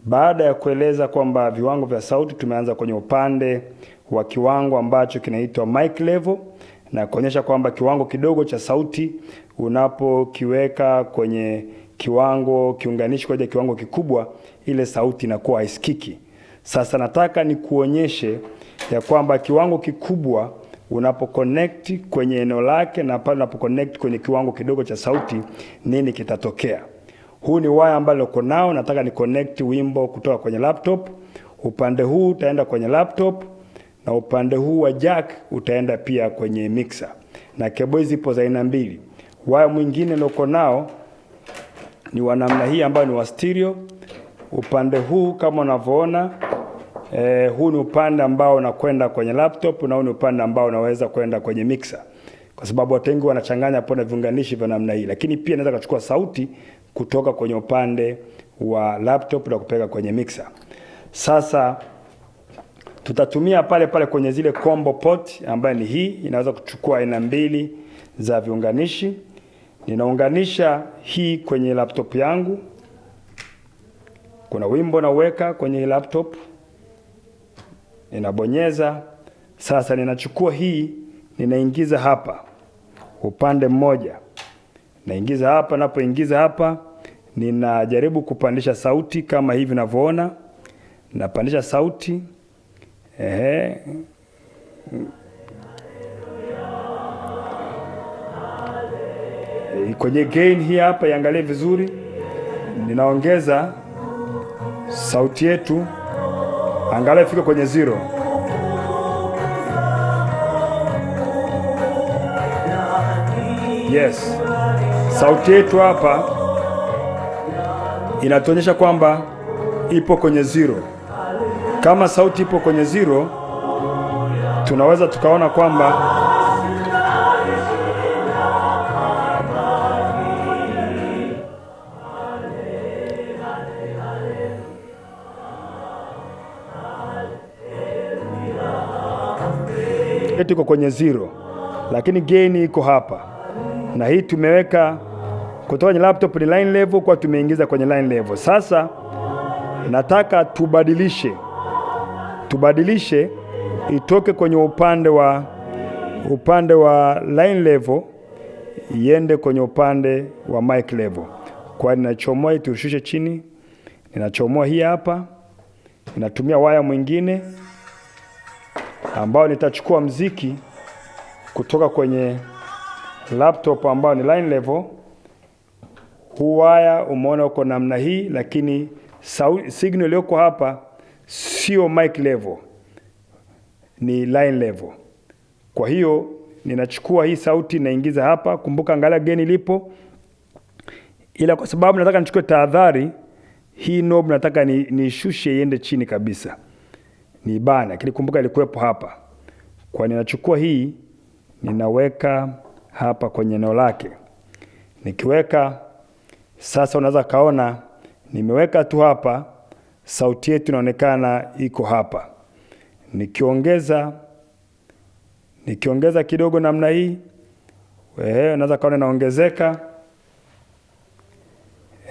Baada ya kueleza kwamba viwango vya sauti, tumeanza kwenye upande wa kiwango ambacho kinaitwa mic level, na kuonyesha kwamba kiwango kidogo cha sauti unapokiweka kwenye kiwango kiunganishi kwa kiwango kikubwa, ile sauti inakuwa haisikiki. Sasa nataka nikuonyeshe ya kwamba kiwango kikubwa unapoconnect kwenye eneo lake na pale unapoconnect kwenye kiwango kidogo cha sauti, nini kitatokea. Huu ni waya ambao uko nao, nataka ni connect wimbo kutoka kwenye laptop. Upande huu utaenda kwenye laptop na upande huu wa jack utaenda pia kwenye mixer. Na cable zipo za aina mbili. Waya mwingine uko nao ni wa namna hii ambao ni wa stereo. Upande huu kama unavyoona, huu ni upande ambao unakwenda kwenye laptop na huu ni upande ambao unaweza kwenda kwenye mixer. Kwa sababu watu wengi wanachanganya hapo na viunganishi vya namna hii, lakini pia naweza kuchukua sauti kutoka kwenye upande wa laptop na kupeleka kwenye mixer. Sasa tutatumia pale pale kwenye zile combo port ambayo ni hii, inaweza kuchukua aina mbili za viunganishi. Ninaunganisha hii kwenye laptop yangu. Kuna wimbo naweka kwenye laptop. Ninabonyeza. Sasa ninachukua hii, ninaingiza hapa upande mmoja. Naingiza hapa, napoingiza hapa, ninajaribu kupandisha sauti kama hivi unavyoona. Napandisha sauti. Kwenye gain hii hapa, iangalie vizuri. Ninaongeza sauti yetu. Angalia ifike kwenye 0. Yes. Sauti yetu hapa inatuonyesha kwamba ipo kwenye 0. Kama sauti ipo kwenye 0, tunaweza tukaona kwamba iko kwenye 0, lakini gain iko hapa. Na hii tumeweka kutoka kwenye laptop ni line level, kwa tumeingiza kwenye line level. Sasa nataka tubadilishe itoke kwenye upande wa line level iende kwenye upande wa mic level. Kwa ninachomoa hii, tushushe chini. Ninachomoa hii hapa. Ninatumia waya mwingine ambao nitachukua mziki kutoka kwenye laptop ambao ni line level. Huu waya umeona uko namna hii, lakini signal iliyoko hapa sio mic level, ni line level. Kwa hiyo ninachukua hii sauti naingiza hapa. Kumbuka angalia gain ilipo. Ila kwa sababu nataka nichukue tahadhari, hii knob nataka nishushe iende chini kabisa. Ni bana, lakini kumbuka ilikuwepo hapa. Kwa ninachukua hii, ninaweka hapa kwenye eneo lake. Nikiweka, sasa unaweza kaona nimeweka tu hapa, sauti yetu inaonekana iko hapa. Nikiongeza kidogo namna hii, unaweza kaona inaongezeka.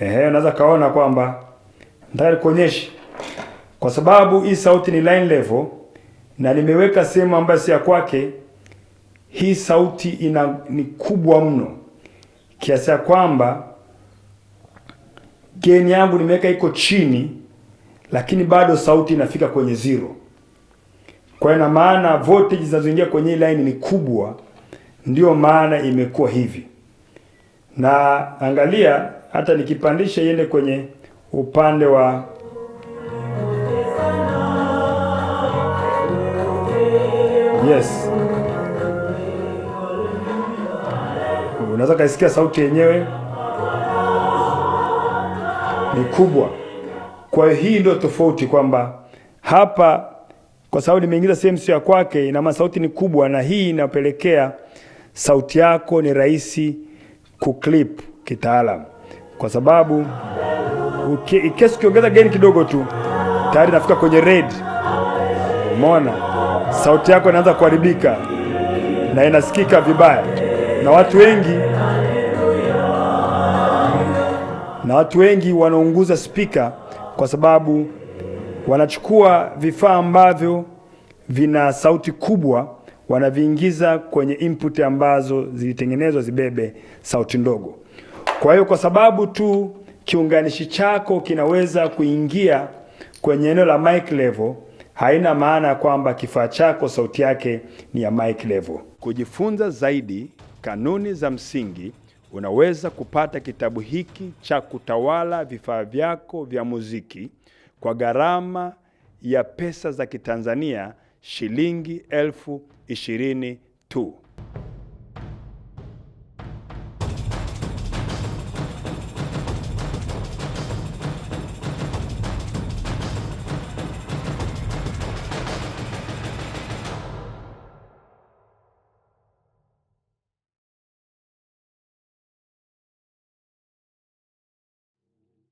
Unaweza kaona kwamba nataka kuonyesha, kwa sababu hii sauti ni line level na nimeweka sehemu ambayo si ya kwake, hii sauti ni kubwa mno kiasi ya kwamba gain yangu nimeweka iko chini, lakini bado sauti inafika kwenye 0. Kwa ina maana voltage zinazoingia kwenye line ni kubwa, ndio maana imekuwa hivi. Na angalia hata nikipandisha iende kwenye upande wa yes, unaweza kusikia sauti yenyewe ni kubwa. Kwa hiyo hii ndio tofauti, kwamba hapa kwa sababu nimeingiza sehemu sio ya kwake, ina maana sauti ni kubwa, na hii inapelekea sauti yako ni rahisi kuclip kitaalamu, kwa sababu ikesi ukiongeza gain kidogo tu tayari nafika kwenye red. Umeona sauti yako inaanza kuharibika na inasikika vibaya, na watu wengi wanaunguza speaker kwa sababu wanachukua vifaa ambavyo vina sauti kubwa, wanaviingiza kwenye input ambazo zilitengenezwa zibebe sauti ndogo. Kwa hiyo kwa sababu tu kiunganishi chako kinaweza kuingia kwenye eneo la mic level, haina maana kwamba kifaa chako sauti yake ni ya mic level. Kujifunza zaidi kanuni za msingi, unaweza kupata kitabu hiki cha kutawala vifaa vyako vya muziki kwa gharama ya pesa za Kitanzania shilingi 20,000 tu.